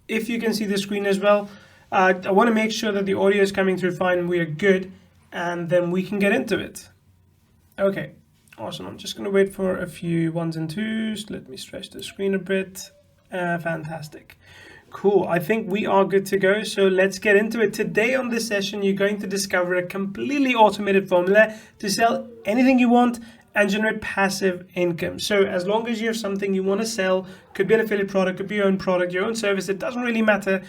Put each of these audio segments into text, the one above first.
if you can see the screen as well. I want to make sure that the audio is coming through fine, we are good, and then we can get into it. Okay, awesome. I'm just going to wait for a few ones and twos. Let me stretch the screen a bit. Fantastic. Cool, I think we are good to go, so let's get into it. Today on this session, you're going to discover a completely automated formula to sell anything you want and generate passive income. So as long as you have something you want to sell, could be an affiliate product, could be your own product, your own service, it doesn't really matter.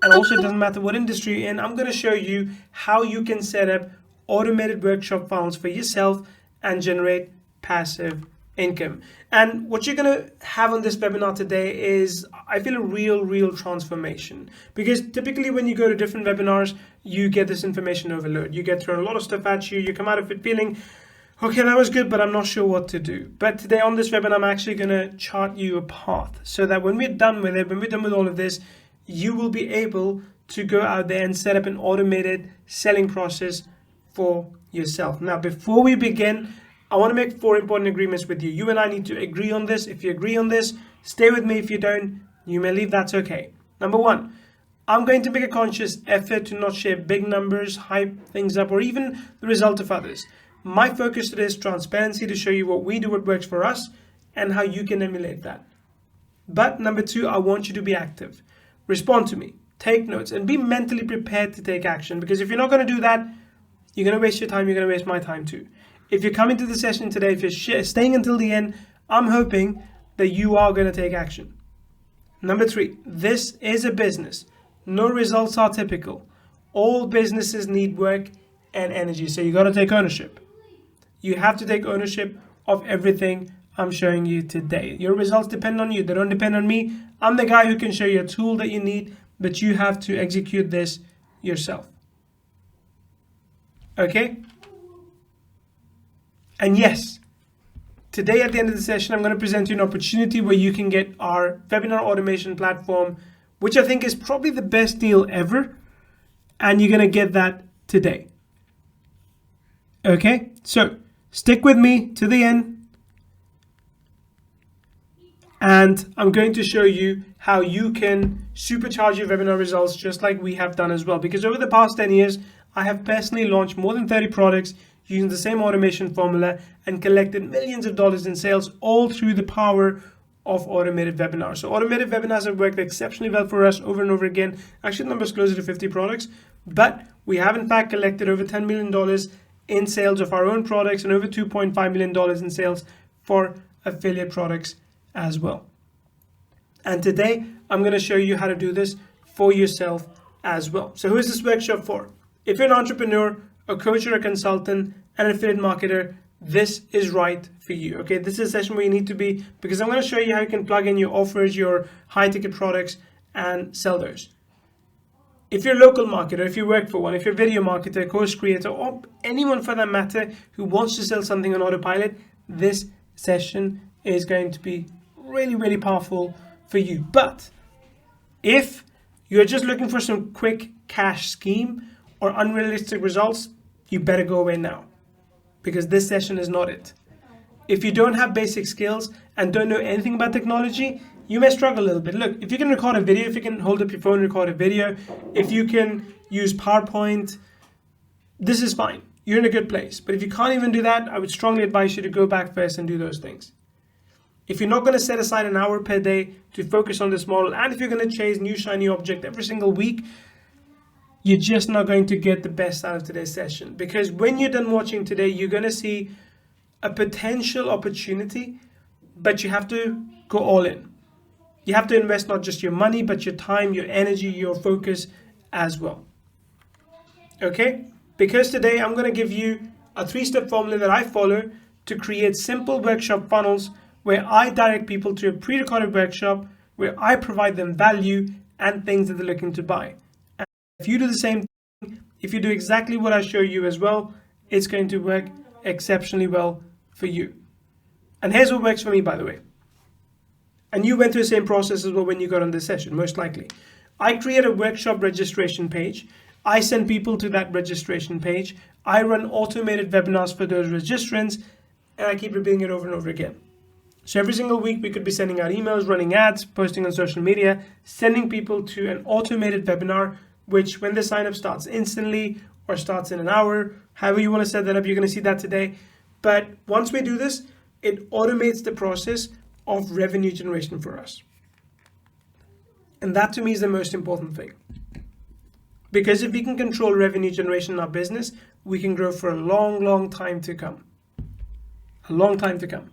And also it doesn't matter what industry you're in. I'm going to show you how you can set up automated workshop funnels for yourself and generate passive income. And what you're going to have on this webinar today is, I feel, a real transformation, because typically when you go to different webinars, you get this information overload. You get thrown a lot of stuff at you. You come out of it feeling, okay, that was good, but I'm not sure what to do. But today on this webinar, I'm actually going to chart you a path so that when we're done with it, when we're done with all of this, you will be able to go out there and set up an automated selling process for yourself. Now, before we begin, I want to make 4 important agreements with you. You and I need to agree on this. If you agree on this, stay with me. If you don't, you may leave. That's okay. Number 1, I'm going to make a conscious effort to not share big numbers, hype things up, or even the result of others. My focus today is transparency, to show you what we do, what works for us, and how you can emulate that. But number 2, I want you to be active. Respond to me, take notes, and be mentally prepared to take action. Because if you're not going to do that, you're going to waste your time. You're going to waste my time too. If you're coming to the session today, if you're staying until the end, I'm hoping that you are going to take action. Number 3, this is a business. No results are typical. All businesses need work and energy. So you got to take ownership. You have to take ownership of everything I'm showing you today. Your results depend on you. They don't depend on me. I'm the guy who can show you a tool that you need, but you have to execute this yourself. Okay? And yes, today at the end of the session, I'm going to present you an opportunity where you can get our webinar automation platform, which I think is probably the best deal ever. And you're going to get that today. Okay? So stick with me to the end. And I'm going to show you how you can supercharge your webinar results just like we have done as well. Because over the past 10 years, I have personally launched more than 30 products using the same automation formula and collected millions of dollars in sales, all through the power of automated webinars. So automated webinars have worked exceptionally well for us over and over again. Actually, the number is closer to 50 products, but we have in fact collected over $10 million in sales of our own products and over $2.5 million in sales for affiliate products as well. And today I'm going to show you how to do this for yourself as well. So who is this workshop for? If you're an entrepreneur, a coach, or a consultant, and an affiliate marketer, this is right for you. Okay, this is a session where you need to be, because I'm going to show you how you can plug in your offers, your high ticket products, and sell those. If you're a local marketer, if you work for one, if you're a video marketer, course creator, or anyone for that matter who wants to sell something on autopilot, this session is going to be really powerful for you. But if you're just looking for some quick cash scheme or unrealistic results, you better go away now, because this session is not it. If you don't have basic skills and don't know anything about technology, you may struggle a little bit. Look, if you can record a video, if you can hold up your phone and record a video, if you can use PowerPoint, this is fine. You're in a good place. But if you can't even do that, I would strongly advise you to go back first and do those things. If you're not going to set aside an hour per day to focus on this model, and if you're going to chase new shiny object every single week, you're just not going to get the best out of today's session. Because when you're done watching today, you're going to see a potential opportunity, but you have to go all in. You have to invest not just your money, but your time, your energy, your focus as well. Okay? Because today I'm going to give you a 3-step formula that I follow to create simple workshop funnels where I direct people to a pre-recorded workshop where I provide them value and things that they're looking to buy. And if you do the same thing, if you do exactly what I show you as well, it's going to work exceptionally well for you. And here's what works for me, by the way. And you went through the same process as well when you got on this session, most likely. I create a workshop registration page. I send people to that registration page. I run automated webinars for those registrants, and I keep repeating it over and over again. So every single week we could be sending out emails, running ads, posting on social media, sending people to an automated webinar, which when the sign up starts instantly or starts in an hour, however you want to set that up, you're going to see that today. But once we do this, it automates the process of revenue generation for us. And that to me is the most important thing. Because if we can control revenue generation in our business, we can grow for a long, long time to come. A long time to come.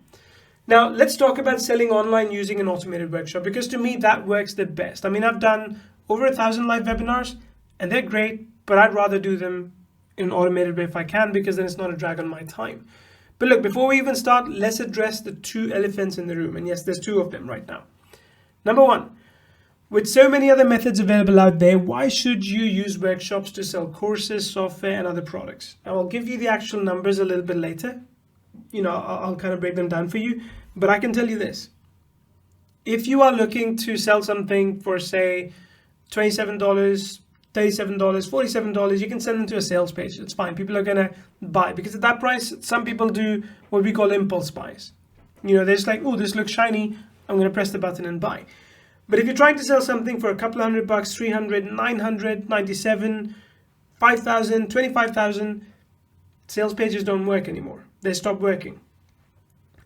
Now, let's talk about selling online using an automated workshop, because to me, that works the best. I mean, I've done over 1,000 live webinars and they're great, but I'd rather do them in an automated way if I can, because then it's not a drag on my time. But look, before we even start, let's address the two elephants in the room. And yes, there's two of them right now. Number one, with so many other methods available out there, why should you use workshops to sell courses, software, and other products? Now, I'll give you the actual numbers a little bit later. I'll kind of break them down for you, but I can tell you this. If you are looking to sell something for, say, $27, $37, $47, you can send them to a sales page. It's fine. People are going to buy, because at that price, some people do what we call impulse buys. They're just like, oh, this looks shiny. I'm going to press the button and buy. But if you're trying to sell something for a couple $100, $300, $900, $97, $5,000, $25,000, sales pages don't work anymore. They stop working.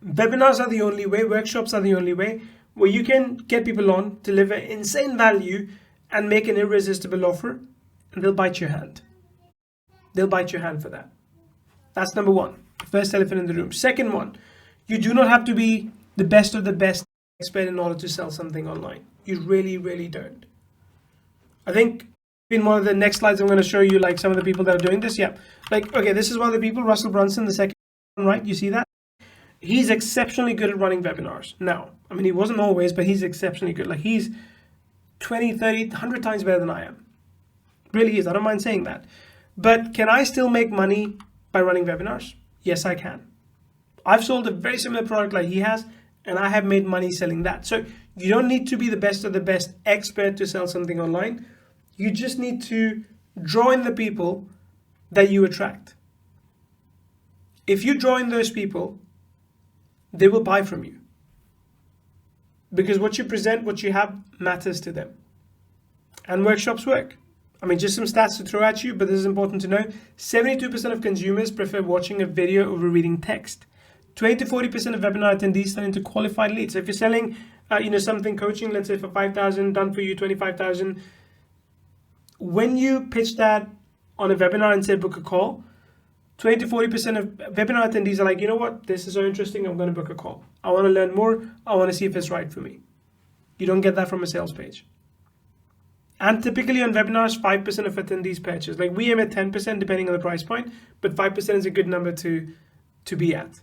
Webinars are the only way, workshops are the only way where you can get people on, deliver insane value, and make an irresistible offer, and they'll bite your hand. They'll bite your hand for that. That's number one, first elephant in the room. Second one, you do not have to be the best of the best expert in order to sell something online. You really, really don't. I think in one of the next slides, I'm going to show you like some of the people that are doing this. Yeah. Like, okay, this is one of the people, Russell Brunson, the second one, right? You see that? He's exceptionally good at running webinars. Now, I mean, he wasn't always, but he's exceptionally good. Like he's 20, 30, 100 times better than I am. Really is. I don't mind saying that. But can I still make money by running webinars? Yes, I can. I've sold a very similar product like he has, and I have made money selling that. So you don't need to be the best of the best expert to sell something online. You just need to draw in the people that you attract. If you draw in those people, they will buy from you. Because what you present, what you have, matters to them. And workshops work. I mean, just some stats to throw at you, but this is important to know. 72% of consumers prefer watching a video over reading text. 20 to 40% of webinar attendees turn into qualified leads. So if you're selling, something coaching, let's say for 5,000, done for you 25,000. When you pitch that on a webinar and say book a call, 20 to 40% of webinar attendees are like, you know what, this is so interesting, I'm going to book a call. I want to learn more. I want to see if it's right for me. You don't get that from a sales page. And typically on webinars, 5% of attendees purchase. Like we aim at 10% depending on the price point, but 5% is a good number to be at.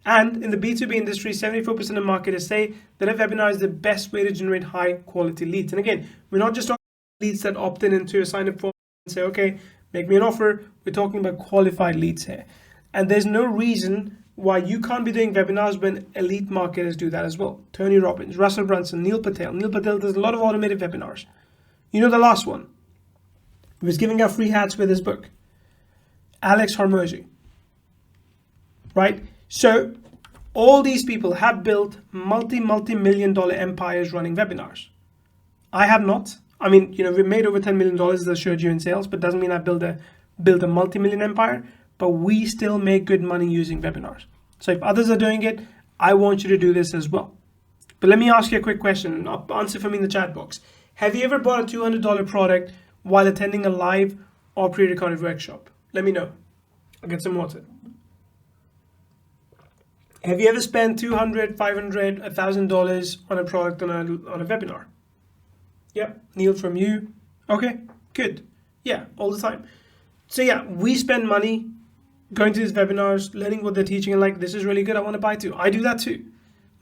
And in the B2B industry, 74% of marketers say that a webinar is the best way to generate high quality leads. And again, we're not just talking about leads that opt into a sign up form and say, okay, make me an offer. We're talking about qualified leads here. And there's no reason why you can't be doing webinars when elite marketers do that as well. Tony Robbins, Russell Brunson, Neil Patel. Neil Patel does a lot of automated webinars. You know the last one? He was giving out free hats with his book. Alex Hormozy. Right? So all these people have built multi-million dollar empires running webinars. I have not. I mean, we've made over $10 million, as I showed you in sales, but doesn't mean I've built a multi-million empire, but we still make good money using webinars. So if others are doing it, I want you to do this as well. But let me ask you a quick question. Answer for me in the chat box. Have you ever bought a $200 product while attending a live or pre-recorded workshop? Let me know. I'll get some water. Have you ever spent $200, $500, $1,000 on a product on a webinar? Yeah, Neil from you. Okay, good. Yeah, all the time. So yeah, we spend money going to these webinars, learning what they're teaching, and like, this is really good, I want to buy too. I do that too.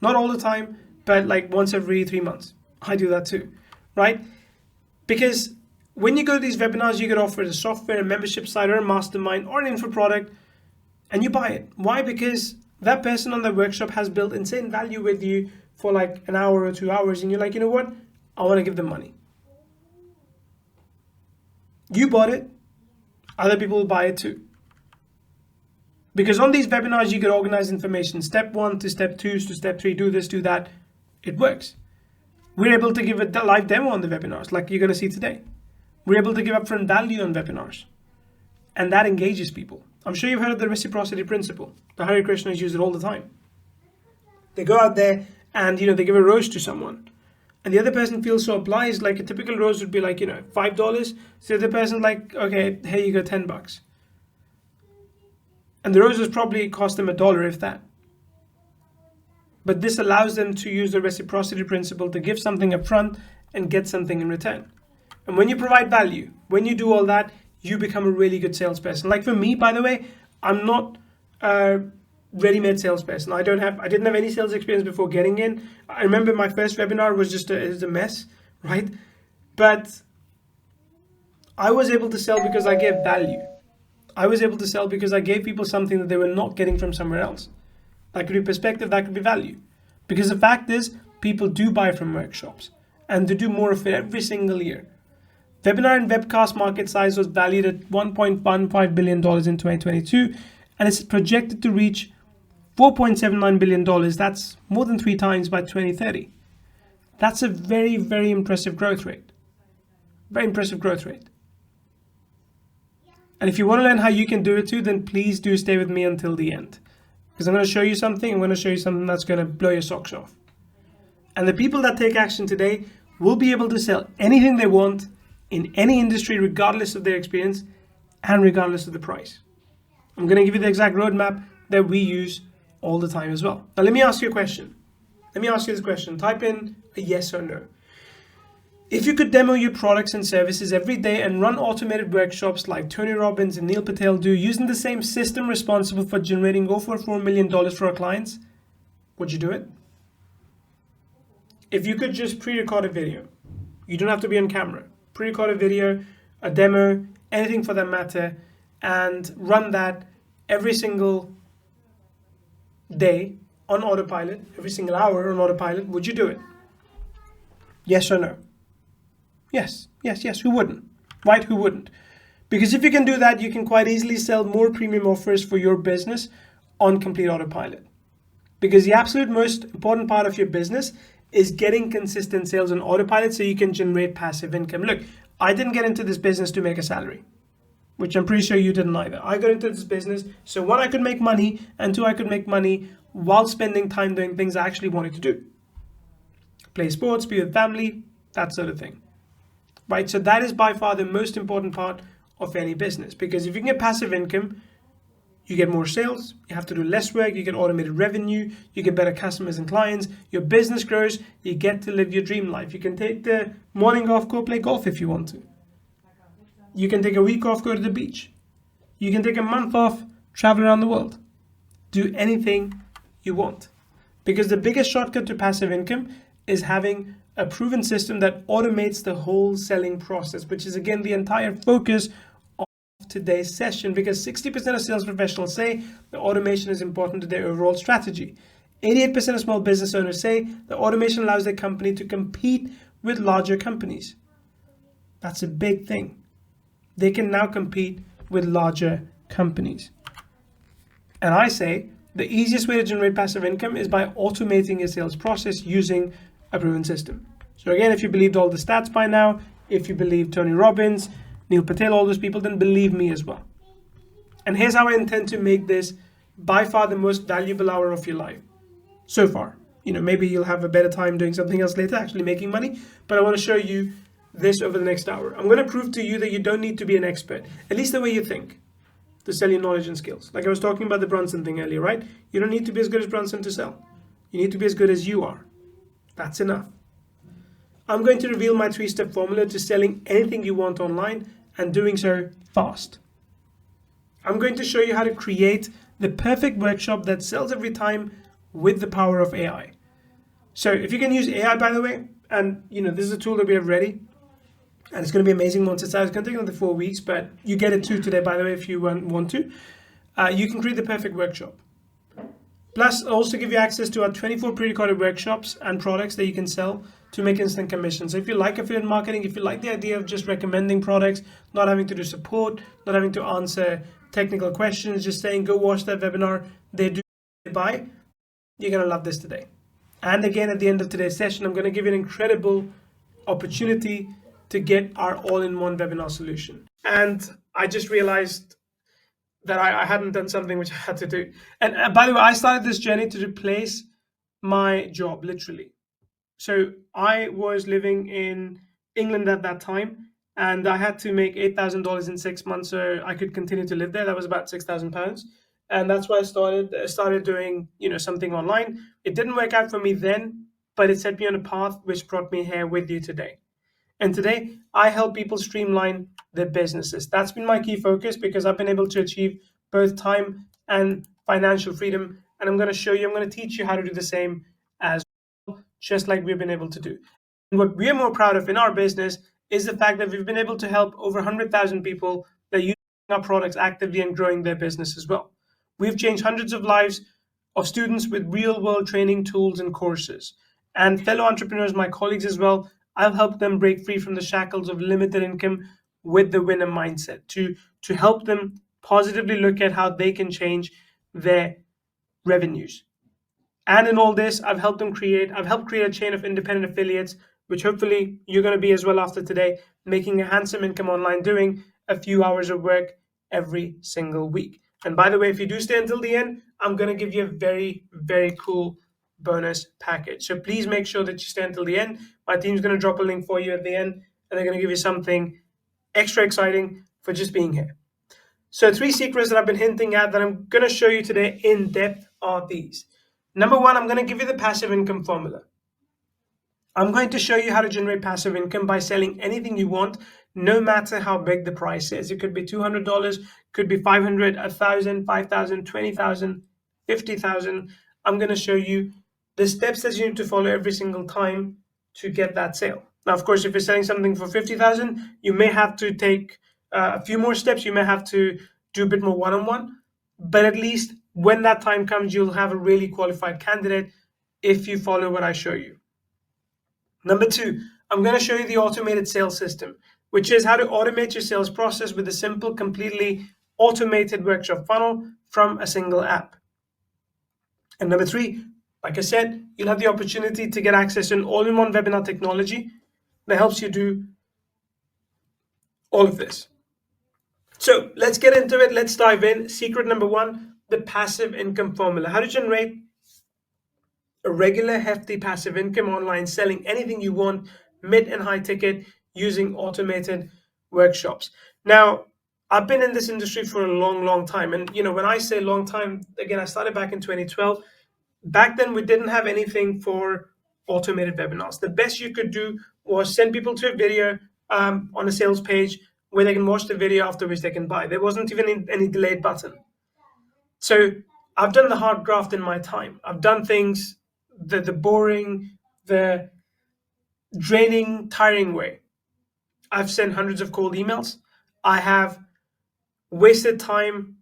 Not all the time, but like once every 3 months. I do that too, right? Because when you go to these webinars, you get offered a software, a membership site, or a mastermind, or an info product, and you buy it. Why? Because that person on the workshop has built insane value with you for like an hour or 2 hours, and you're like, you know what? I want to give them money. You bought it, other people will buy it too. Because on these webinars, you get organized information, step 1 to step 2 to step 3, do this, do that. It works. We're able to give a live demo on the webinars, like you're going to see today. We're able to give upfront value on webinars. And that engages people. I'm sure you've heard of the reciprocity principle. The Hare Krishnas use it all the time. They go out there and, they give a rose to someone. And the other person feels so obliged, like a typical rose would be like, $5. So the other person's like, okay, here you go, $10. And the roses probably cost them $1, if that. But this allows them to use the reciprocity principle to give something up front and get something in return. And when you provide value, when you do all that, you become a really good salesperson. Like for me, by the way, I'm not a ready-made salesperson. I didn't have any sales experience before getting in. I remember my first webinar was just a mess, right? But I was able to sell because I gave value. I was able to sell because I gave people something that they were not getting from somewhere else. That could be perspective, that could be value. Because the fact is, people do buy from workshops and they do more of it every single year. Webinar and webcast market size was valued at $1.15 billion in 2022, and it's projected to reach $4.79 billion. That's more than 3 times by 2030. That's a very, very impressive growth rate. Very impressive growth rate. And if you want to learn how you can do it too, then please do stay with me until the end. Because I'm going to show you something. I'm going to show you something that's going to blow your socks off. And the people that take action today will be able to sell anything they want in any industry, regardless of their experience and regardless of the price. I'm going to give you the exact roadmap that we use all the time as well. Now, let me ask you a question. Let me ask you this question. Type in a yes or no. If you could demo your products and services every day and run automated workshops like Tony Robbins and Neil Patel do using the same system responsible for generating over $4 million for our clients, would you do it? If you could just pre-record a video, you don't have to be on camera, pre-record a video, a demo, anything for that matter, and run that every single day on autopilot, every single hour on autopilot, would you do it? Yes or no? Yes, who wouldn't? Right, who wouldn't? Because if you can do that, you can quite easily sell more premium offers for your business on complete autopilot. Because the absolute most important part of your business is getting consistent sales on autopilot so you can generate passive income. Look, I didn't get into this business to make a salary, which I'm pretty sure you didn't either. I got into this business so 1, I could make money, and 2, I could make money while spending time doing things I actually wanted to do. Play sports, be with family, that sort of thing. Right, so that is by far the most important part of any business, because if you can get passive income, you get more sales, you have to do less work, you get automated revenue, you get better customers and clients, your business grows, you get to live your dream life. You can take the morning off, go play golf if you want to. You can take a week off, go to the beach. You can take a month off, travel around the world. Do anything you want. Because the biggest shortcut to passive income is having a proven system that automates the whole selling process, which is again the entire focus of today's session, because 60% of sales professionals say the automation is important to their overall strategy. 88% of small business owners say the automation allows their company to compete with larger companies. That's a big thing. They can now compete with larger companies. And I say the easiest way to generate passive income is by automating your sales process using a proven system. So again, if you believed all the stats by now, if you believe Tony Robbins, Neil Patel, all those people, then believe me as well. And here's how I intend to make this by far the most valuable hour of your life so far. Maybe you'll have a better time doing something else later, actually making money, but I want to show you this over the next hour. I'm going to prove to you that you don't need to be an expert, at least the way you think, to sell your knowledge and skills. Like I was talking about the Brunson thing earlier, right? You don't need to be as good as Brunson to sell. You need to be as good as you are. That's enough. I'm going to reveal my 3-step formula to selling anything you want online and doing so fast. I'm going to show you how to create the perfect workshop that sells every time with the power of AI. So if you can use AI, by the way, and this is a tool that we have ready, and it's going to be amazing once it's out. It's going to take another 4 weeks, but you get it too today, by the way, if you want to. You can create the perfect workshop. Plus, I'll also give you access to our 24 pre-recorded workshops and products that you can sell to make instant commission. So if you like affiliate marketing, if you like the idea of just recommending products, not having to do support, not having to answer technical questions, just saying go watch that webinar, they do buy, you're going to love this today. And again, at the end of today's session, I'm going to give you an incredible opportunity to get our all-in-one webinar solution. And I just realized that I hadn't done something which I had to do. And by the way, I started this journey to replace my job, literally. So I was living in England at that time, and I had to make $8,000 in 6 months so I could continue to live there. That was about £6,000. And that's why I started doing, something online. It didn't work out for me then, but it set me on a path which brought me here with you today. And today, I help people streamline their businesses. That's been my key focus because I've been able to achieve both time and financial freedom. And I'm going to teach you how to do the same as well, just like we've been able to do. And what we're more proud of in our business is the fact that we've been able to help over 100,000 people that use our products actively and growing their business as well. We've changed hundreds of lives of students with real-world training tools and courses. And fellow entrepreneurs, my colleagues as well, I'll help them break free from the shackles of limited income with the winner mindset to help them positively look at how they can change their revenues. And in all this, I've helped create a chain of independent affiliates, which hopefully you're going to be as well after today, making a handsome income online, doing a few hours of work every single week. And by the way, if you do stay until the end, I'm going to give you a very, very cool bonus package. So please make sure that you stay until the end. My team's going to drop a link for you at the end, and they're going to give you something extra exciting for just being here. So 3 secrets that I've been hinting at that I'm going to show you today in depth are these. Number 1, I'm going to give you the passive income formula. I'm going to show you how to generate passive income by selling anything you want, no matter how big the price is. It could be $200, could be $500, $1,000, $5,000, $20,000, $50,000. I'm going to show you the steps that you need to follow every single time to get that sale. Now, of course, if you're selling something for $50,000, you may have to take a few more steps. You may have to do a bit more one-on-one, but at least when that time comes, you'll have a really qualified candidate if you follow what I show you. Number 2, I'm going to show you the automated sales system, which is how to automate your sales process with a simple, completely automated workshop funnel from a single app. And number 3, like I said, you'll have the opportunity to get access to an all-in-one webinar technology that helps you do all of this. So let's get into it. Let's dive in. Secret number 1, the passive income formula. How to generate a regular, hefty passive income online, selling anything you want, mid and high ticket, using automated workshops. Now, I've been in this industry for a long, long time. And, when I say long time, again, I started back in 2012. Back then, we didn't have anything for automated webinars. The best you could do was send people to a video on a sales page where they can watch the video, after which they can buy. There wasn't even any delayed button. So I've done the hard graft in my time. I've done things the boring, the draining, tiring way. I've sent hundreds of cold emails. I have wasted time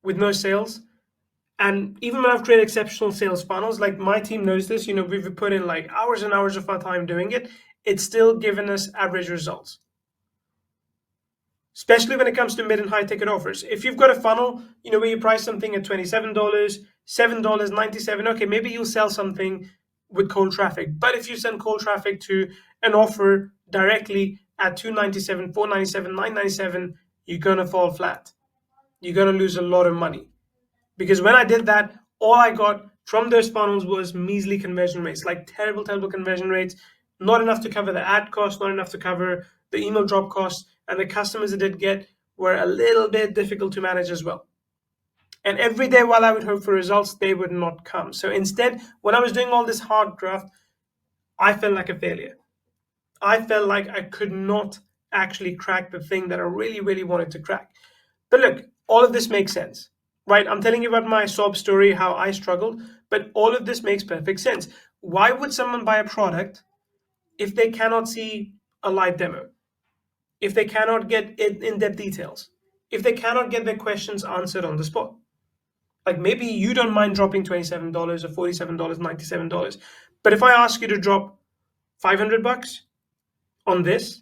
with no sales. And even when I've created exceptional sales funnels, like my team knows this, we've put in like hours and hours of our time doing it, it's still given us average results. Especially when it comes to mid and high ticket offers. If you've got a funnel, where you price something at $27, $7, $97, okay, maybe you'll sell something with cold traffic. But if you send cold traffic to an offer directly at $297, $497, $997, you're going to fall flat. You're going to lose a lot of money. Because when I did that, all I got from those funnels was measly conversion rates, like terrible, terrible conversion rates, not enough to cover the ad cost, not enough to cover the email drop costs, and the customers I did get were a little bit difficult to manage as well. And every day while I would hope for results, they would not come. So instead, when I was doing all this hard graft, I felt like a failure. I felt like I could not actually crack the thing that I really, really wanted to crack. But look, all of this makes sense, right? I'm telling you about my sob story, how I struggled, but all of this makes perfect sense. Why would someone buy a product if they cannot see a live demo? If they cannot get in-depth details? If they cannot get their questions answered on the spot? Like maybe you don't mind dropping $27 or $47, $97. But if I ask you to drop $500 on this,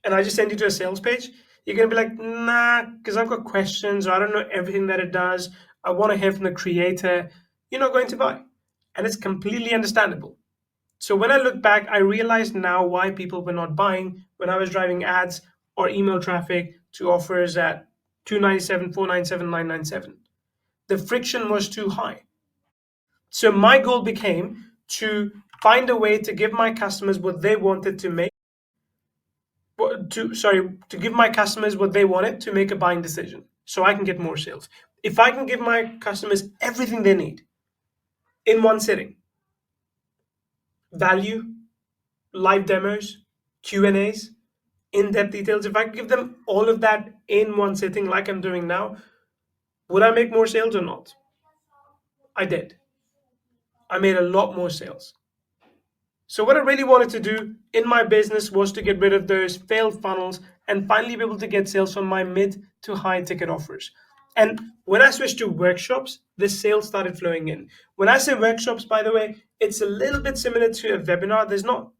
and I just send you to a sales page, You're going to be like, nah, because I've got questions, or I don't know everything that it does. I want to hear from the creator. You're not going to buy. And it's completely understandable. So when I look back, I realized now why people were not buying when I was driving ads or email traffic to offers at 297, 497, 997. The friction was too high. So my goal became to find a way to give my customers what they wanted to make to give my customers what they wanted to make a buying decision so I can get more sales. If I can give my customers everything they need in one sitting, value, live demos, Q&As, in-depth details, if I could give them all of that in one sitting like I'm doing now, would I make more sales or not? I did. I made a lot more sales. So what I really wanted to do in my business was to get rid of those failed funnels and finally be able to get sales from my mid to high ticket offers. And when I switched to workshops, the sales started flowing in. When I say workshops, by the way, it's a little bit similar to a webinar. There's not,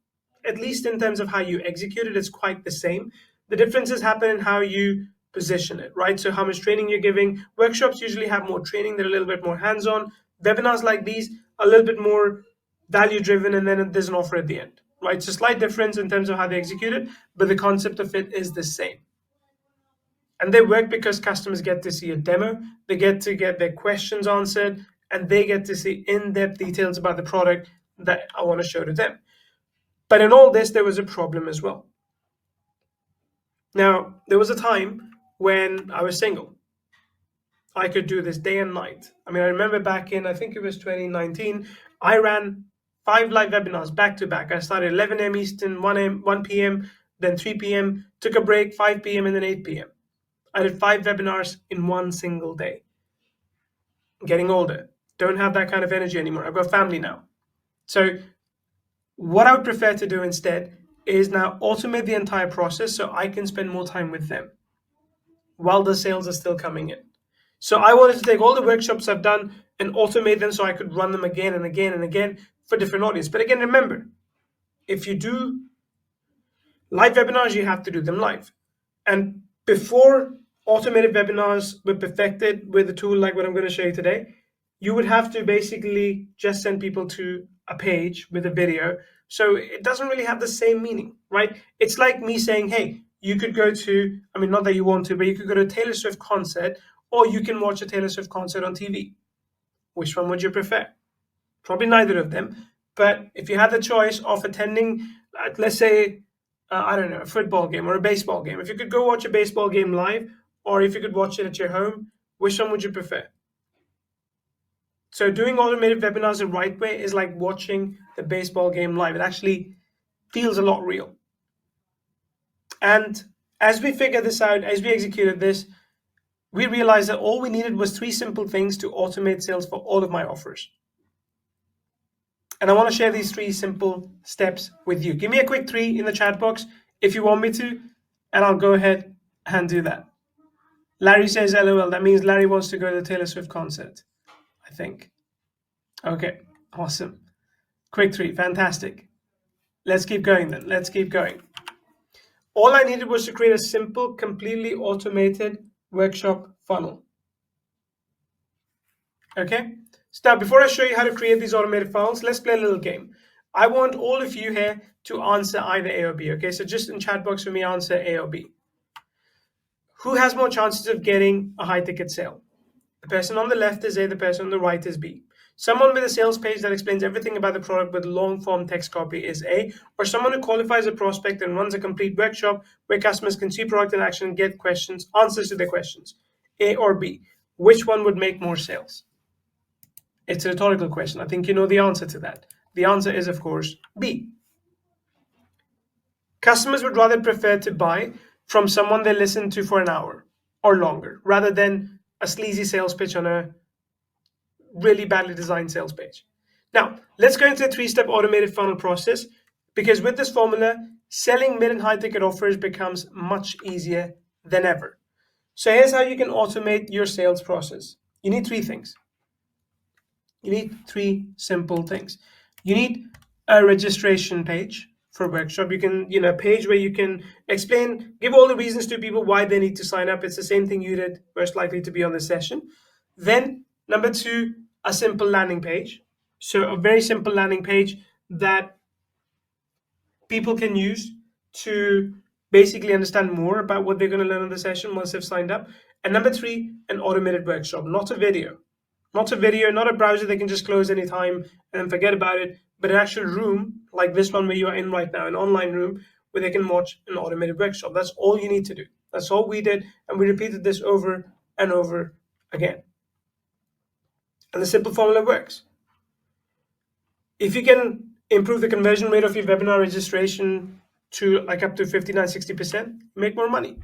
at least in terms of how you execute it, it's quite the same. The differences happen in how you position it, right? So how much training you're giving. Workshops usually have more training, they're a little bit more hands-on. Webinars like these, a little bit more value driven, and then there's an offer at the end, right? It's a slight difference in terms of how they execute it, but the concept of it is the same. And they work because customers get to see a demo, they get to get their questions answered, and they get to see in-depth details about the product that I want to show to them. But in all this, there was a problem as well. Now, there was a time when I was single. I could do this day and night. I mean, I remember back in, I think it was 2019, I ran 5 live webinars back to back. I started 11 a.m. Eastern, 1 p.m., then 3 p.m., took a break, 5 p.m., and then 8 p.m. I did 5 webinars in one single day. I'm getting older. Don't have that kind of energy anymore. I've got family now. So what I would prefer to do instead is now automate the entire process so I can spend more time with them while the sales are still coming in. So I wanted to take all the workshops I've done and automate them so I could run them again and again and again for different audience. But again, remember, if you do live webinars, you have to do them live. And before automated webinars were perfected with a tool like what I'm going to show you today, you would have to basically just send people to a page with a video. So it doesn't really have the same meaning, right? It's like me saying, hey, you could go to, I mean, not that you want to, but you could go to a Taylor Swift concert, or you can watch a Taylor Swift concert on TV. Which one would you prefer? Probably neither of them. But if you had the choice of attending, let's say, I don't know, a football game or a baseball game, if you could go watch a baseball game live, or if you could watch it at your home, which one would you prefer? So doing automated webinars the right way is like watching the baseball game live. It actually feels a lot real. And as we figured this out, as we executed this, we realized that all we needed was 3 simple things to automate sales for all of my offers. And I want to share these 3 simple steps with you. Give me a quick 3 in the chat box if you want me to, and I'll go ahead and do that. Larry says LOL. That means Larry wants to go to the Taylor Swift concert, I think. Okay, awesome. Quick 3, fantastic. Let's keep going then. Let's keep going. All I needed was to create a simple, completely automated workshop funnel. Okay, so now before I show you how to create these automated funnels, let's play a little game. I want all of you here to answer either A or B. Okay, so just in chat box for me, answer A or B. Who has more chances of getting a high ticket sale? The person on the left is A, the person on the right is B. Someone with a sales page that explains everything about the product with long form text copy is A, or someone who qualifies a prospect and runs a complete workshop where customers can see product in action and get questions, answers to their questions. A or B. Which one would make more sales? It's a rhetorical question. I think you know the answer to that. The answer is, of course, B. Customers would rather prefer to buy from someone they listen to for an hour or longer, rather than a sleazy sales pitch on a really badly designed sales page. Now, let's go into a 3-step automated funnel process, because with this formula, selling mid and high ticket offers becomes much easier than ever. So here's how you can automate your sales process. You need 3 things. You need 3 simple things. You need a registration page. for a workshop. You can, a page where you can explain, give all the reasons to people why they need to sign up. It's the same thing you did, most likely to be on this session. Then number 2, a simple landing page. So a very simple landing page that people can use to basically understand more about what they're going to learn on the session once they've signed up. And number 3, an automated workshop, not a video. Not a video, not a browser they can just close anytime and then forget about it, but an actual room like this one where you are in right now, an online room where they can watch an automated workshop. That's all you need to do. That's all we did, and we repeated this over and over again. And the simple formula works. If you can improve the conversion rate of your webinar registration to like up to 59-60%, make more money.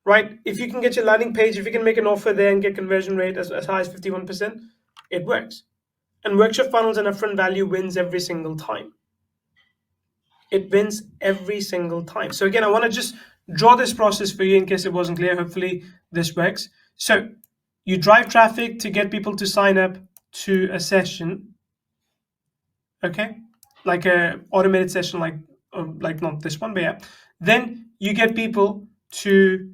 Right? If you can get your landing page, if you can make an offer there and get conversion rate as high as 51%, it works. And workshop funnels and upfront value wins every single time. It wins every single time. So again, I want to just draw this process for you in case it wasn't clear. Hopefully this works. So you drive traffic to get people to sign up to a session, okay? Like a automated session, like not this one, but yeah. Then you get people to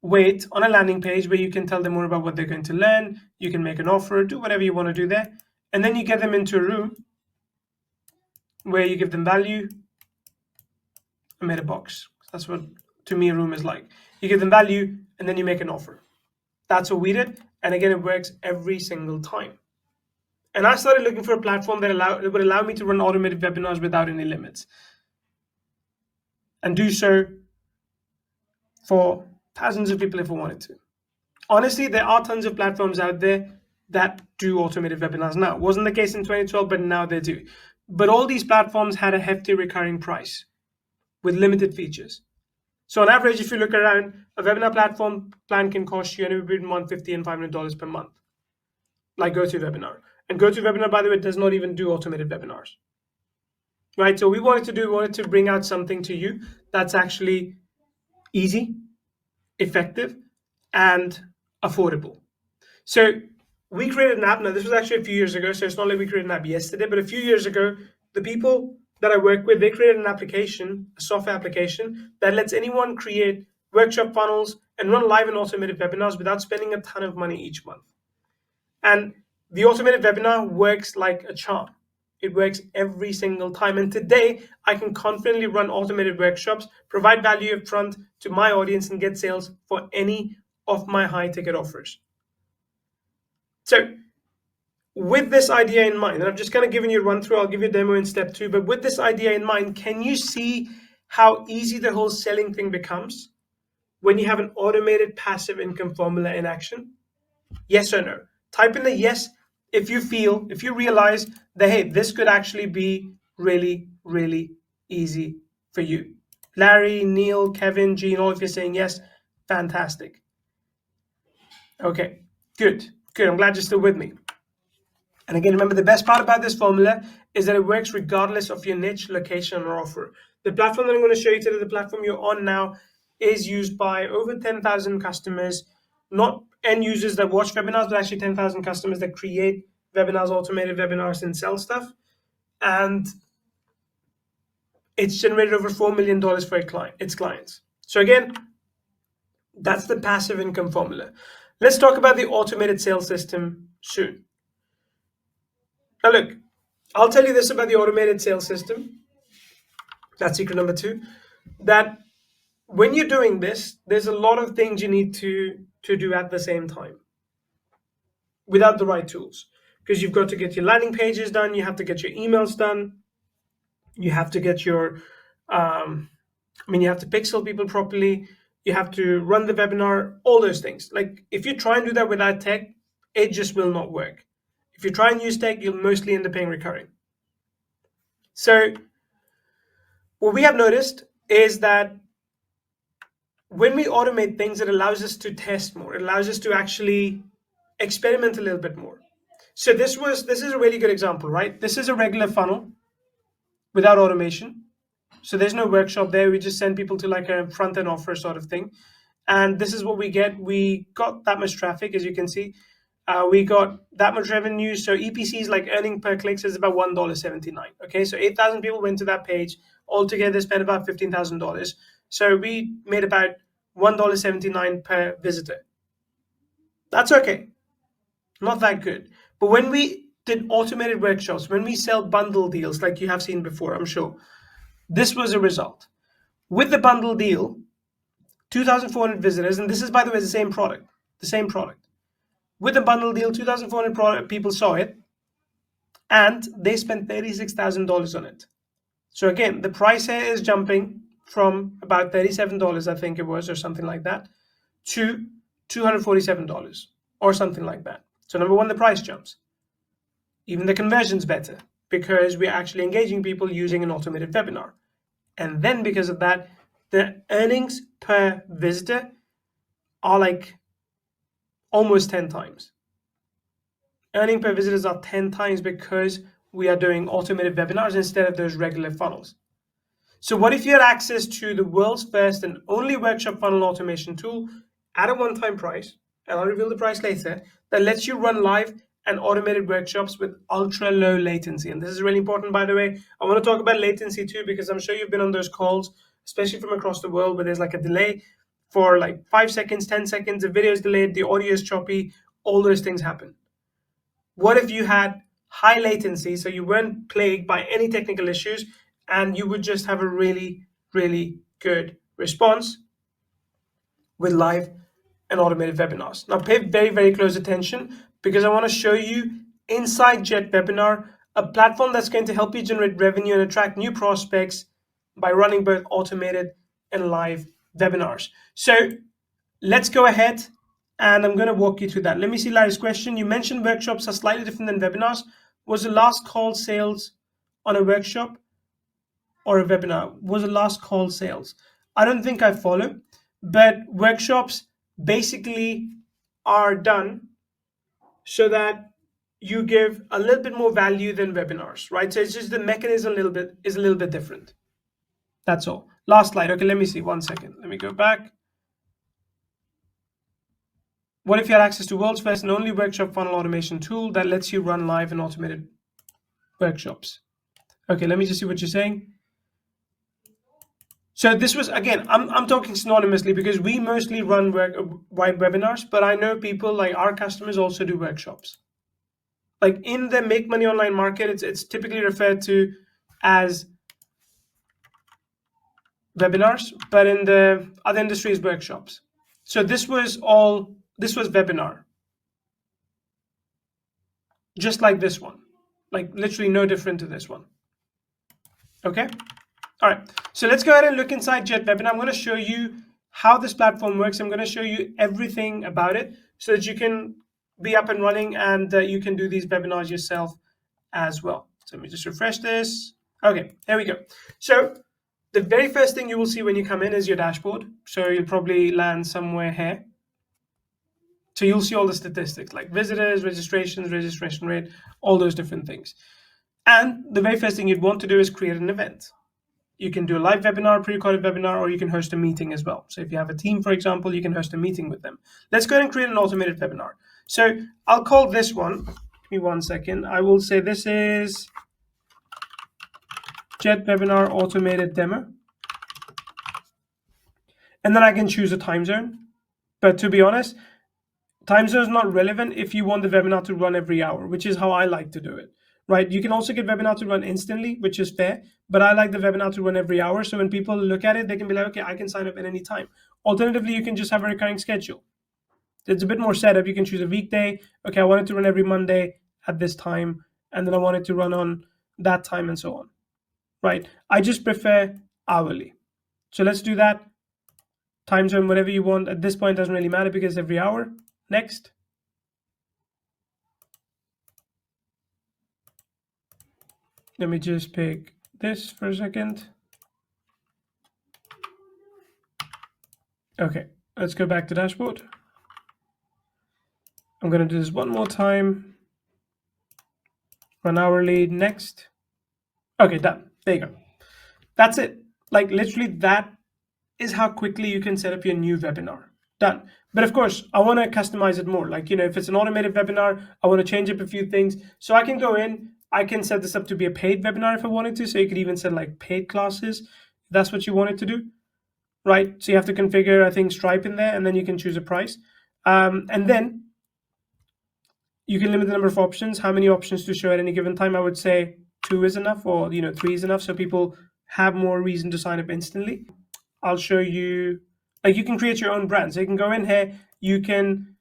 wait on a landing page where you can tell them more about what they're going to learn. You can make an offer, do whatever you want to do there. And then you get them into a room where you give them value. I made a box. That's what, to me, a room is like. You give them value, and then you make an offer. That's what we did. And again, it works every single time. And I started looking for a platform that would allow me to run automated webinars without any limits. And do so for thousands of people if I wanted to. Honestly, there are tons of platforms out there that do automated webinars now. It wasn't the case in 2012, but now they do. But all these platforms had a hefty recurring price with limited features. So on average, if you look around, a webinar platform plan can cost you anywhere between $150 and $500 per month, like GoToWebinar. And GoToWebinar, by the way, does not even do automated webinars. Right? So we wanted to bring out something to you that's actually easy, effective, and affordable. So we created an app. Now, this was actually a few years ago, so it's not like we created an app yesterday, but a few years ago, the people that I work with, they created an application, a software application that lets anyone create workshop funnels and run live and automated webinars without spending a ton of money each month. And the automated webinar works like a charm. It works every single time. And today, I can confidently run automated workshops, provide value up front to my audience, and get sales for any of my high-ticket offers. So with this idea in mind, and I've just kind of given you a run through, I'll give you a demo in step 2, but with this idea in mind, can you see how easy the whole selling thing becomes when you have an automated passive income formula in action? Yes or no? Type in the yes if you realize that, hey, this could actually be really, really easy for you. Larry, Neil, Kevin, Gene, all of you saying yes, fantastic. Okay, good. I'm glad you're still with me. And again, remember, the best part about this formula is that it works regardless of your niche, location, or offer. The platform that I'm going to show you today, the platform you're on now, is used by over 10,000 customers, not end users that watch webinars, but actually 10,000 customers that create webinars, automated webinars, and sell stuff. And it's generated over $4 million for its clients. So again, that's the passive income formula. Let's talk about the automated sales system soon. Now look, I'll tell you this about the automated sales system. That's secret number 2, that when you're doing this, there's a lot of things you need to do at the same time without the right tools. Because you've got to get your landing pages done, you have to get your emails done, you have to get your, you have to pixel people properly, you have to run the webinar, all those things. Like if you try and do that without tech, it just will not work. If you try and use tech, you'll mostly end up paying recurring. So what we have noticed is that when we automate things, it allows us to test more. It allows us to actually experiment a little bit more. So this is a really good example, right? This is a regular funnel without automation. So there's no workshop there. We just send people to like a front-end offer sort of thing. And this is what we get. We got that much traffic, as you can see. We got that much revenue. So EPCs, like earning per clicks, is about $1.79. Okay, so 8,000 people went to that page. Altogether, spent about $15,000. So we made about $1.79 per visitor. That's okay, not that good. But when we did automated workshops, when we sell bundle deals like you have seen before, I'm sure, this was a result. With the bundle deal, 2,400 visitors, and this is, by the way, the same product. With the bundle deal, 2,400 people saw it, and they spent $36,000 on it. So again, the price here is jumping from about $37, I think it was, or something like that, to $247 or something like that. So number one, the price jumps. Even the conversion's better because we're actually engaging people using an automated webinar. And then because of that, the earnings per visitor are like almost 10 times. Earning per visitors are 10 times because we are doing automated webinars instead of those regular funnels. So what if you had access to the world's first and only workshop funnel automation tool at a one-time price, and I'll reveal the price later, that lets you run live and automated workshops with ultra low latency. And this is really important, by the way. I want to talk about latency too, because I'm sure you've been on those calls, especially from across the world, where there's like a delay for like 5 seconds, 10 seconds, the video is delayed, the audio is choppy, all those things happen. What if you had high latency, so you weren't plagued by any technical issues, and you would just have a really, really good response with live and automated webinars? Now pay very, very close attention, because I want to show you inside JetWebinar, a platform that's going to help you generate revenue and attract new prospects by running both automated and live webinars. So let's go ahead, and I'm going to walk you through that. Let me see Larry's question. You mentioned workshops are slightly different than webinars. Was the last call sales on a workshop or a webinar? Was the last call sales? I don't think I follow, but workshops basically are done so that you give a little bit more value than webinars, right? So it's just the mechanism is a little bit different. That's all. Last slide. Okay, let me see. 1 second. Let me go back. What if you had access to world's first and only workshop funnel automation tool that lets you run live and automated workshops? Okay, let me just see what you're saying. So this was, again, I'm talking synonymously because we mostly run wide webinars, but I know people like our customers also do workshops. Like in the Make Money Online market, it's typically referred to as webinars, but in the other industries, workshops. So this was webinar. Just like this one, like literally no different to this one. Okay. All right, so let's go ahead and look inside JetWebinar. I'm going to show you how this platform works. I'm going to show you everything about it so that you can be up and running and you can do these webinars yourself as well. So let me just refresh this. Okay, there we go. So the very first thing you will see when you come in is your dashboard. So you'll probably land somewhere here. So you'll see all the statistics like visitors, registrations, registration rate, all those different things. And the very first thing you'd want to do is create an event. You can do a live webinar, pre-recorded webinar, or you can host a meeting as well. So if you have a team, for example, you can host a meeting with them. Let's go ahead and create an automated webinar. So I'll call this one, give me 1 second. I will say this is JetWebinar Automated Demo. And then I can choose a time zone. But to be honest, time zone is not relevant if you want the webinar to run every hour, which is how I like to do it. Right, you can also get webinar to run instantly, which is fair, but I like the webinar to run every hour. So when people look at it, they can be like, okay, I can sign up at any time. Alternatively, you can just have a recurring schedule. It's a bit more setup. You can choose a weekday. Okay, I want it to run every Monday at this time, and then I want it to run on that time and so on. Right, I just prefer hourly. So let's do that. Time zone, whatever you want. At this point, doesn't really matter because every hour. Next. Let me just pick this for a second. Okay, let's go back to dashboard. I'm going to do this one more time. Run hourly, next. Okay, done. There you go. That's it. Like literally that is how quickly you can set up your new webinar. Done. But of course, I want to customize it more. Like, if it's an automated webinar, I want to change up a few things. So I can go in, I can set this up to be a paid webinar if I wanted to. So you could even set like paid classes, if that's what you wanted to do, right? So you have to configure, I think, Stripe in there, and then you can choose a price. And then you can limit the number of options, how many options to show at any given time. I would say 2 is enough, or 3 is enough, so people have more reason to sign up instantly. I'll show you, like, you can create your own brand. So you can go in here, you can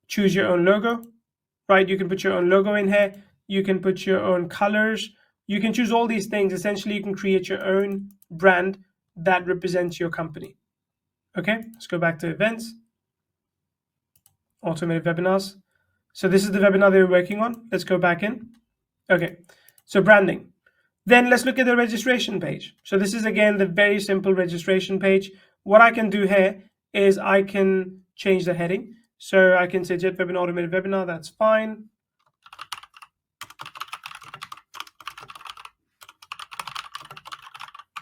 choose your own logo, right? You can put your own logo in here, you can put your own colors, you can choose all these things. Essentially, you can create your own brand that represents your company. Okay, let's go back to events, automated webinars. So this is the webinar they were working on. Let's go back in. Okay, so branding. Then let's look at the registration page. So this is, again, the very simple registration page. What I can do here is I can change the heading. So I can say JetWebinar automated webinar, that's fine.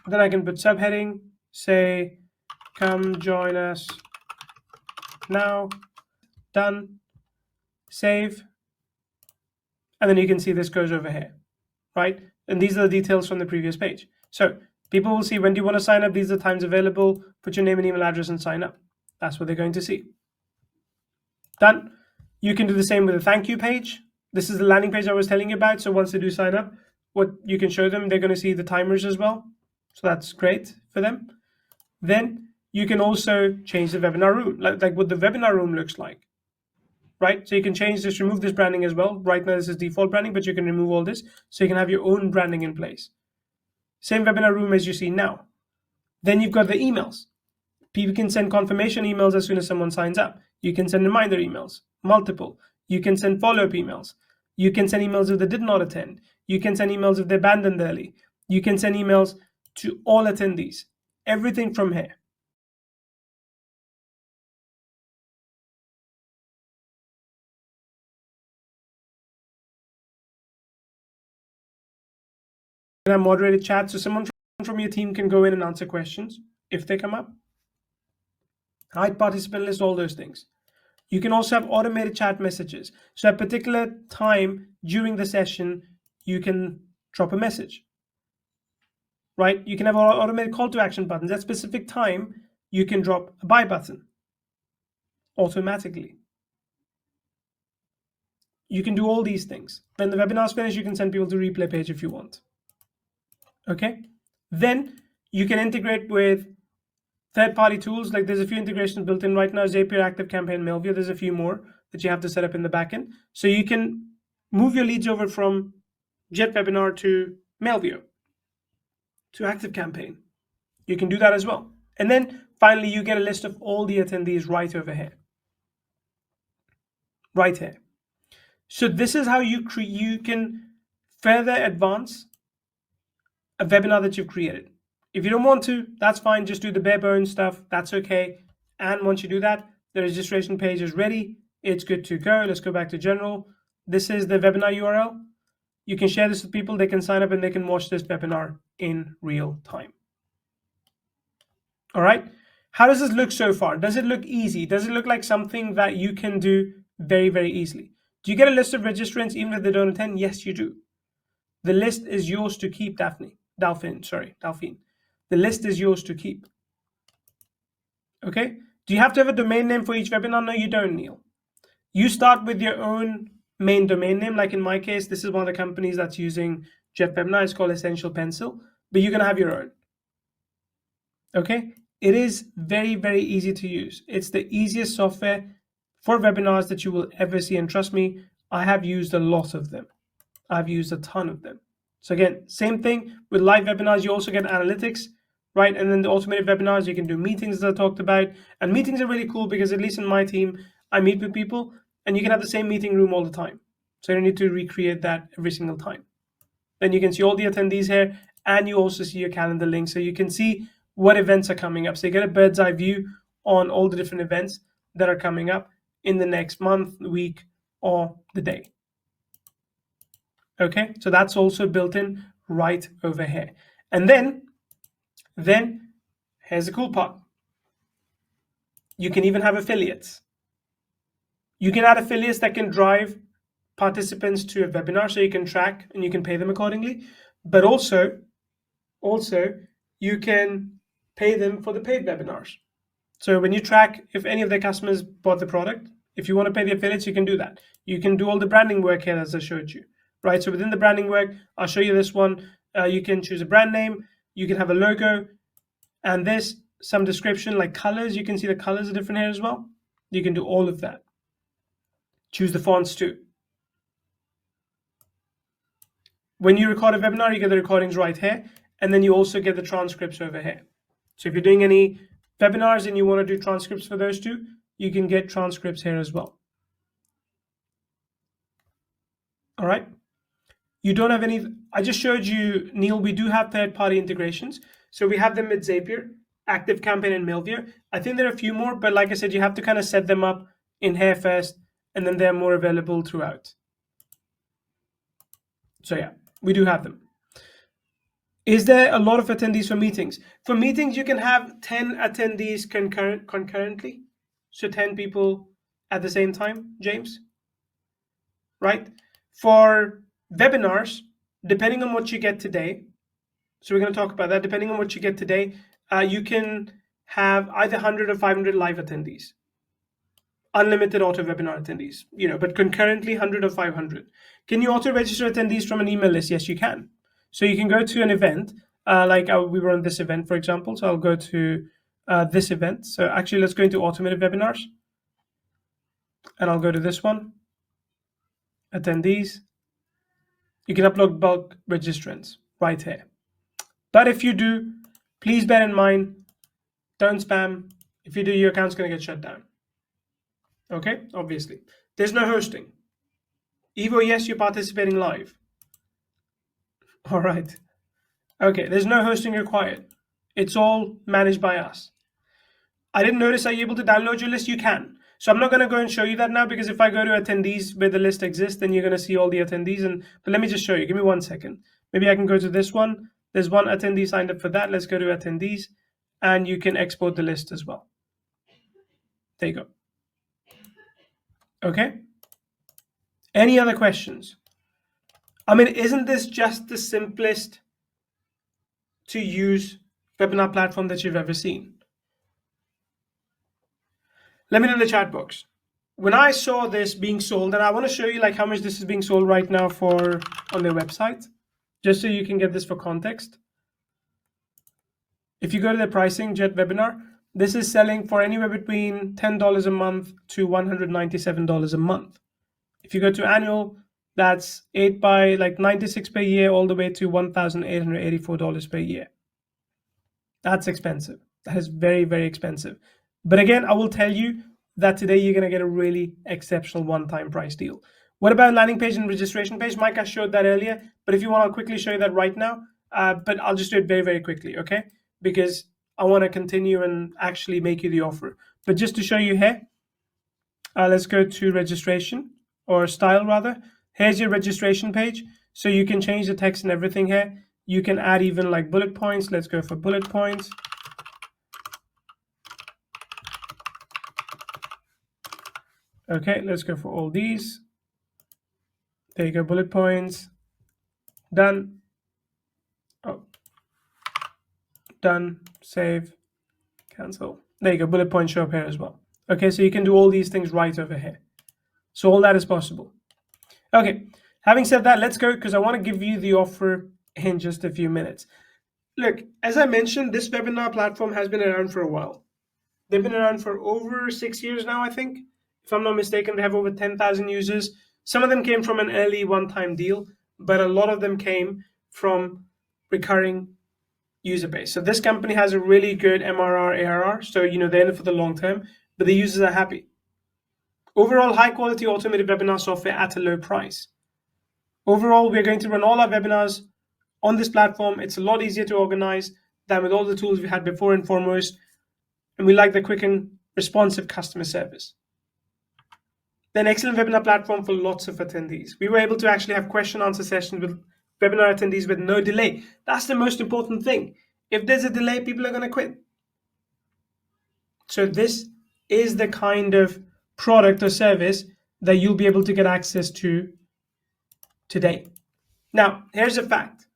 Then I can put subheading, say, come join us now. Done. Save. And then you can see this goes over here, right? And these are the details from the previous page. So people will see, when do you want to sign up? These are the times available. Put your name and email address and sign up. That's what they're going to see. Done. You can do the same with a thank you page. This is the landing page I was telling you about. So once they do sign up, what you can show them, they're going to see the timers as well. So that's great for them. Then you can also change the webinar room, like what the webinar room looks like, right? So you can change this, remove this branding as well. Right now this is default branding, but you can remove all this. So you can have your own branding in place. Same webinar room as you see now. Then you've got the emails. People can send confirmation emails as soon as someone signs up. You can send reminder emails, multiple. You can send follow-up emails. You can send emails if they did not attend. You can send emails if they abandoned early. You can send emails to all attendees. Everything from here. And I moderated chat, so someone from your team can go in and answer questions if they come up. Hide participant list, all those things. You can also have automated chat messages. So at a particular time during the session, you can drop a message, right? You can have automated call to action buttons. At a specific time, you can drop a buy button automatically. You can do all these things. When the webinar's finished, you can send people to replay page if you want. Okay? Then you can integrate with third-party tools. Like, there's a few integrations built in right now, Zapier, ActiveCampaign, Mailview. There's a few more that you have to set up in the backend. So you can move your leads over from JetWebinar to Mailview, to ActiveCampaign. You can do that as well. And then finally, you get a list of all the attendees right over here. Right here. So this is how you can further advance a webinar that you've created. If you don't want to, that's fine. Just do the bare bones stuff. That's okay. And once you do that, the registration page is ready. It's good to go. Let's go back to general. This is the webinar URL. You can share this with people. They can sign up and they can watch this webinar in real time. All right. How does this look so far? Does it look easy? Does it look like something that you can do very, very easily? Do you get a list of registrants even if they don't attend? Yes, you do. The list is yours to keep, Delphine. The list is yours to keep. Okay. Do you have to have a domain name for each webinar? No, you don't, Neil. You start with your own main domain name. Like in my case, this is one of the companies that's using JetWebinar. It's called Essential Pencil, but you're going to have your own. Okay. It is very, very easy to use. It's the easiest software for webinars that you will ever see. And trust me, I have used a lot of them. I've used a ton of them. So again, same thing with live webinars. You also get analytics, right? And then the automated webinars, you can do meetings as I talked about. And meetings are really cool because at least in my team, I meet with people and you can have the same meeting room all the time. So you don't need to recreate that every single time. Then you can see all the attendees here and you also see your calendar link. So you can see what events are coming up. So you get a bird's eye view on all the different events that are coming up in the next month, week, or the day. Okay, so that's also built in right over here. And then here's the cool part. You can even have affiliates. You can add affiliates that can drive participants to a webinar, so you can track and you can pay them accordingly. But also you can pay them for the paid webinars. So when you track if any of their customers bought the product, if you want to pay the affiliates, you can do that. You can do all the branding work here as I showed you, right? So within the branding work, I'll show you this one. You can choose a brand name, you can have a logo, and this some description like colors. You can see the colors are different here as well. You can do all of that. Choose the fonts too. When you record a webinar, you get the recordings right here, and then you also get the transcripts over here. So if you're doing any webinars and you want to do transcripts for those two, you can get transcripts here as well. All right. You don't have any, I just showed you, Neil, we do have third-party integrations. So we have them with Zapier, ActiveCampaign, and Mailview. I think there are a few more, but like I said, you have to kind of set them up in here first, and then they're more available throughout. So yeah, we do have them. Is there a lot of attendees for meetings? For meetings, you can have 10 attendees concurrently. So 10 people at the same time, James, right? For webinars, depending on what you get today, so we're going to talk about that. Depending on what you get today, you can have either 100 or 500 live attendees. Unlimited auto webinar attendees, but concurrently 100 or 500. Can you auto register attendees from an email list? Yes, you can. So you can go to an event, like we were on this event, for example. So I'll go to this event. So actually, let's go into automated webinars. And I'll go to this one, attendees. You can upload bulk registrants right here. But if you do, please bear in mind, don't spam. If you do, your account's going to get shut down. Okay, obviously. There's no hosting. Evo, yes, you're participating live. All right. Okay, there's no hosting required. It's all managed by us. I didn't notice, are you able to download your list? You can. So I'm not going to go and show you that now, because if I go to attendees where the list exists, then you're going to see all the attendees. But let me just show you. Give me 1 second. Maybe I can go to this one. There's one attendee signed up for that. Let's go to attendees, and you can export the list as well. There you go. Okay. Any other questions? I mean, isn't this just the simplest to use webinar platform that you've ever seen? Let me know in the chat box. When I saw this being sold, and I want to show you like how much this is being sold right now for on their website, just so you can get this for context. If you go to the pricing, JetWebinar, this is selling for anywhere between $10 a month to $197 a month. If you go to annual, that's 8 by like 96 per year, all the way to $1,884 per year. That's expensive. That is very, very expensive. But again, I will tell you that today you're going to get a really exceptional one-time price deal. What about landing page and registration page? Mike, I showed that earlier, but if you want, I'll quickly show you that right now. But I'll just do it very, very quickly, okay? Because I want to continue and actually make you the offer. But just to show you here, let's go to registration, or style rather. Here's your registration page. So you can change the text and everything here. You can add even like bullet points. Let's go for bullet points. Okay, let's go for all these. There you go, bullet points. Done. Oh, done. Save. Cancel. There you go, bullet points show up here as well. Okay, so you can do all these things right over here. So all that is possible. Okay, having said that, let's go, because I want to give you the offer in just a few minutes. Look, as I mentioned, this webinar platform has been around for a while. They've been around for over 6 years now, I think. If I'm not mistaken, they have over 10,000 users. Some of them came from an early one-time deal, but a lot of them came from recurring user base. So this company has a really good MRR, ARR. So, they're in it for the long term, but the users are happy. Overall, high-quality automated webinar software at a low price. Overall, we're going to run all our webinars on this platform. It's a lot easier to organize than with all the tools we had before and foremost. And we like the quick and responsive customer service. Then excellent webinar platform for lots of attendees. We were able to actually have question answer sessions with webinar attendees with no delay. That's the most important thing. If there's a delay, people are going to quit. So this is the kind of product or service that you'll be able to get access to today. Now, here's a fact.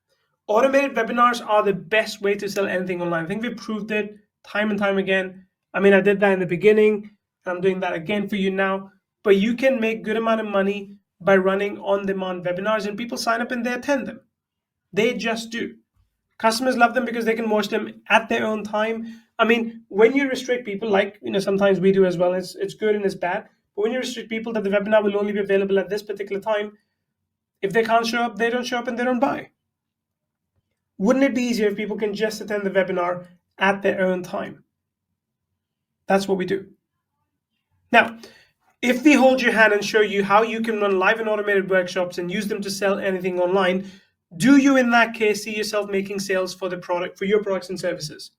Automated webinars are the best way to sell anything online. I think we've proved it time and time again. I mean, I did that in the beginning. I'm doing that again for you now. But you can make good amount of money by running on-demand webinars, and people sign up and they attend them. They just do. Customers love them because they can watch them at their own time. I mean, when you restrict people, like sometimes we do as well, it's good and it's bad. But when you restrict people that the webinar will only be available at this particular time, if they can't show up, they don't show up and they don't buy. Wouldn't it be easier if people can just attend the webinar at their own time? That's what we do. Now, if we hold your hand and show you how you can run live and automated workshops and use them to sell anything online, do you in that case see yourself making sales for the product, for your products and services?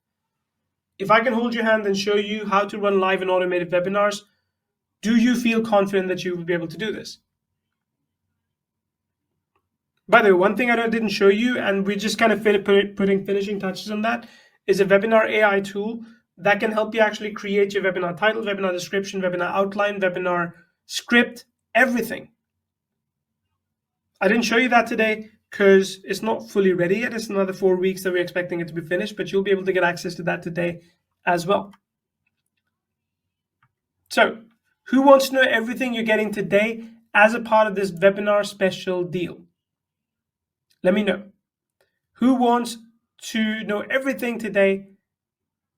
If I can hold your hand and show you how to run live and automated webinars, do you feel confident that you will be able to do this? By the way, one thing I didn't show you, and we're just kind of putting finishing touches on that, is a webinar AI tool that can help you actually create your webinar title, webinar description, webinar outline, webinar script, everything. I didn't show you that today because it's not fully ready yet. It's another 4 weeks that we're expecting it to be finished, but you'll be able to get access to that today as well. So, who wants to know everything you're getting today as a part of this webinar special deal? Let me know. Who wants to know everything today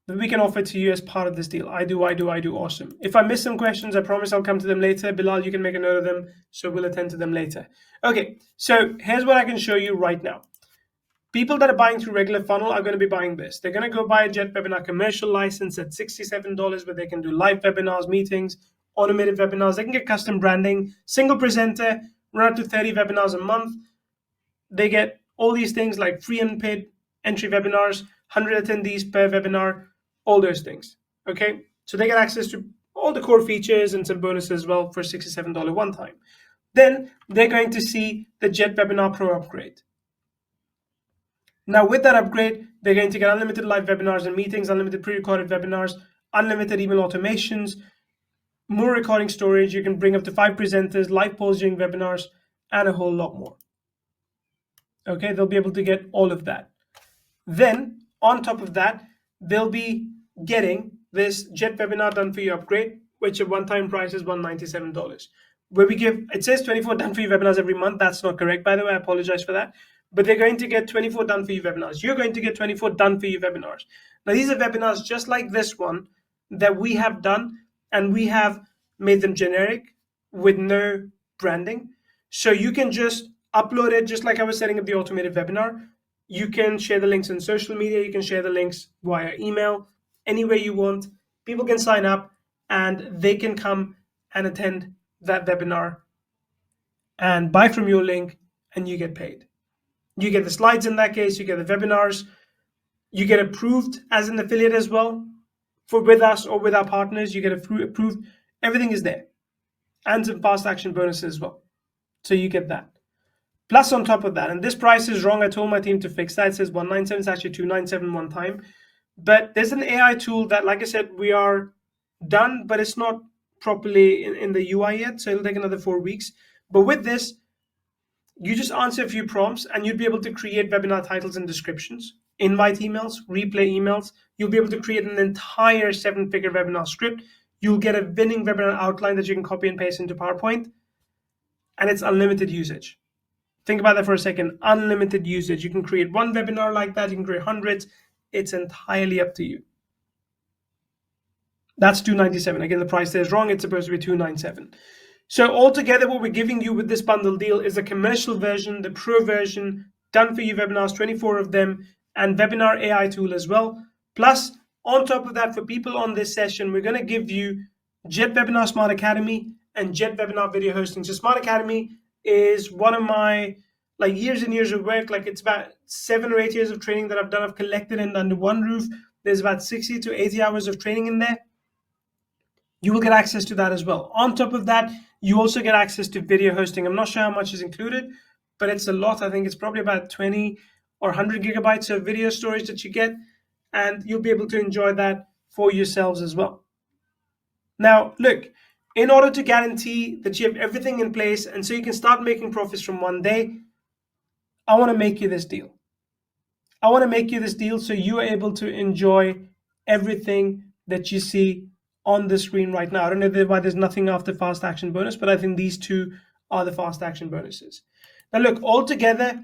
that we can offer to you as part of this deal? I do. Awesome. If I miss some questions, I promise I'll come to them later. Bilal, you can make a note of them, so we'll attend to them later. Okay, so here's what I can show you right now. People that are buying through regular funnel are going to be buying this. They're going to go buy a JetWebinar commercial license at $67 where they can do live webinars, meetings, automated webinars. They can get custom branding, single presenter, run up to 30 webinars a month. They get all these things like free and paid entry webinars, 100 attendees per webinar, all those things. Okay, so they get access to all the core features and some bonuses as well for $67 one time. Then they're going to see the JetWebinar Pro upgrade. Now with that upgrade, they're going to get unlimited live webinars and meetings, unlimited pre-recorded webinars, unlimited email automations, more recording storage. You can bring up to 5 presenters, live polls during webinars, and a whole lot more. Okay, they'll be able to get all of that. Then on top of that, they'll be getting this JetWebinar Done For You upgrade, which at one-time price is $197. Where we give, it says 24 Done For You webinars every month. That's not correct, by the way. I apologize for that. But they're going to get 24 Done For You webinars. You're going to get 24 Done For You webinars. Now, these are webinars just like this one that we have done, and we have made them generic with no branding. So you can just upload it just like I was setting up the automated webinar. You can share the links on social media. You can share the links via email, any way you want. People can sign up and they can come and attend that webinar and buy from your link, and you get paid. You get the slides in that case, you get the webinars, you get approved as an affiliate as well with us or with our partners. You get approved. Everything is there, and some fast action bonuses as well. So you get that. Plus on top of that, and this price is wrong. I told my team to fix that. It says $197. It's actually $297 one time. But there's an AI tool that, like I said, we are done, but it's not properly in the UI yet. So it'll take another 4 weeks. But with this, you just answer a few prompts and you'd be able to create webinar titles and descriptions, invite emails, replay emails. You'll be able to create an entire 7-figure webinar script. You'll get a winning webinar outline that you can copy and paste into PowerPoint. And it's unlimited usage. Think about that for a second. Unlimited usage. You can create one webinar like that. You can create hundreds. It's entirely up to you. That's $297. Again, the price there is wrong. It's supposed to be $297. So altogether, what we're giving you with this bundle deal is a commercial version, the pro version, done for you webinars, 24 of them, and webinar AI tool as well. Plus, on top of that, for people on this session, we're going to give you JetWebinar Smart Academy and JetWebinar Video Hosting. So Smart Academy is one of my years and years of work. It's about 7 or 8 years of training that I've done. I've collected it under one roof. There's about 60 to 80 hours of training in there. You will get access to that as well. On top of that, you also get access to video hosting. I'm not sure how much is included, but it's a lot. I think it's probably about 20 or 100 gigabytes of video storage that you get, and you'll be able to enjoy that for yourselves as well. Now, look, in order to guarantee that you have everything in place and so you can start making profits from one day, I want to make you this deal. I want to make you this deal so you are able to enjoy everything that you see on the screen right now. I don't know why there's nothing after fast action bonus, but I think these two are the fast action bonuses. Now, look, altogether,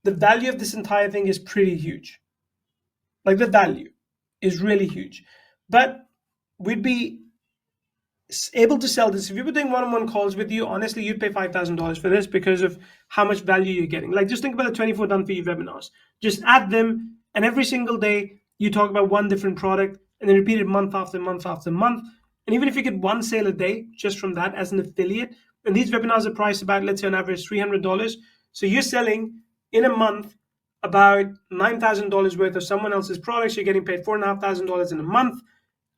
the value of this entire thing is pretty huge. Like, the value is really huge. But we'd be able to sell this. If you were doing one-on-one calls with you, honestly, you'd pay $5,000 for this because of how much value you're getting. Like, just think about the 24 done for you webinars. Just add them, and every single day you talk about one different product, and then repeat it month after month after month. And even if you get one sale a day just from that as an affiliate, and these webinars are priced about, let's say on average, $300. So you're selling in a month about $9,000 worth of someone else's products. You're getting paid $4,500 in a month,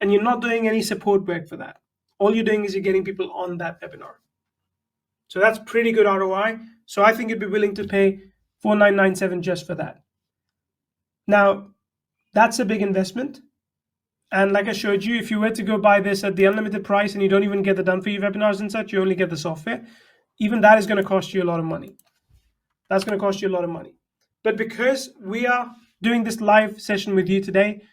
and you're not doing any support work for that. All you're doing is you're getting people on that webinar. So that's pretty good ROI. So I think you'd be willing to pay $4,997 just for that. Now, that's a big investment. And like I showed you, if you were to go buy this at the unlimited price and you don't even get the done for you webinars and such, you only get the software, even that is going to cost you a lot of money. That's going to cost you a lot of money. But because we are doing this live session with you today,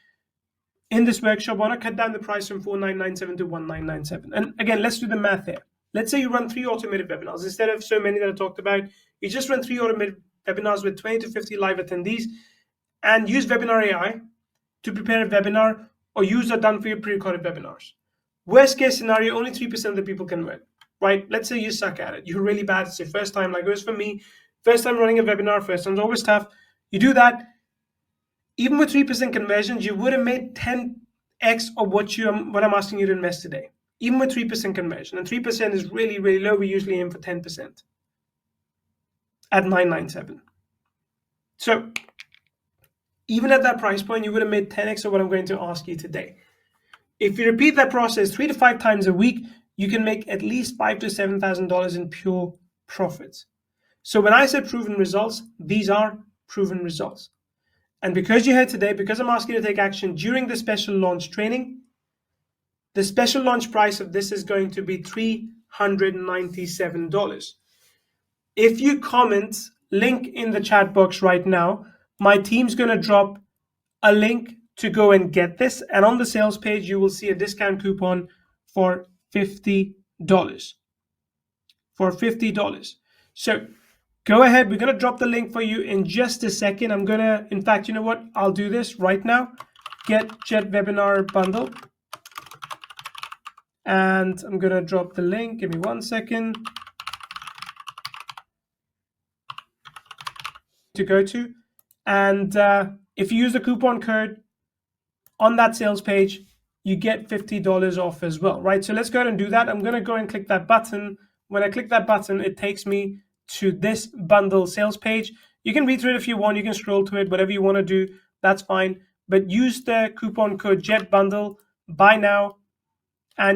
in this workshop, I want to cut down the price from $4,997 to $1,997. And again, let's do the math here. Let's say you run 3 automated webinars. Instead of so many that I talked about, you just run 3 automated webinars with 20 to 50 live attendees and use Webinar AI to prepare a webinar or use a done for you pre-recorded webinars. Worst case scenario, only 3% of the people convert, right? Let's say you suck at it. You're really bad. It's your first time, like it was for me. First time running a webinar, first time's always tough. You do that. Even with 3% conversions, you would have made 10x of what I'm asking you to invest today. Even with 3% conversion. And 3% is really, really low. We usually aim for 10% at $997. So even at that price point, you would have made 10x of what I'm going to ask you today. If you repeat that process 3 to 5 times a week, you can make at least $5,000 to $7,000 in pure profits. So when I said proven results, these are proven results. And because you're here today, because I'm asking you to take action during the special launch training, the special launch price of this is going to be $397. If you comment, link in the chat box right now, my team's going to drop a link to go and get this. And on the sales page, you will see a discount coupon for $50. For $50. So go ahead. We're going to drop the link for you in just a second. I'm going to, in fact, you know what? I'll do this right now. Get JetWebinar Bundle. And I'm going to drop the link. Give me 1 second to go to. And if you use the coupon code on that sales page, you get $50 off as well, right? So let's go ahead and do that. I'm going to go and click that button. When I click that button, it takes me to this bundle sales page. You can read through it if you want. You can scroll to it, whatever you want to do, that's fine. But use the coupon code JETBUNDLE, buy now,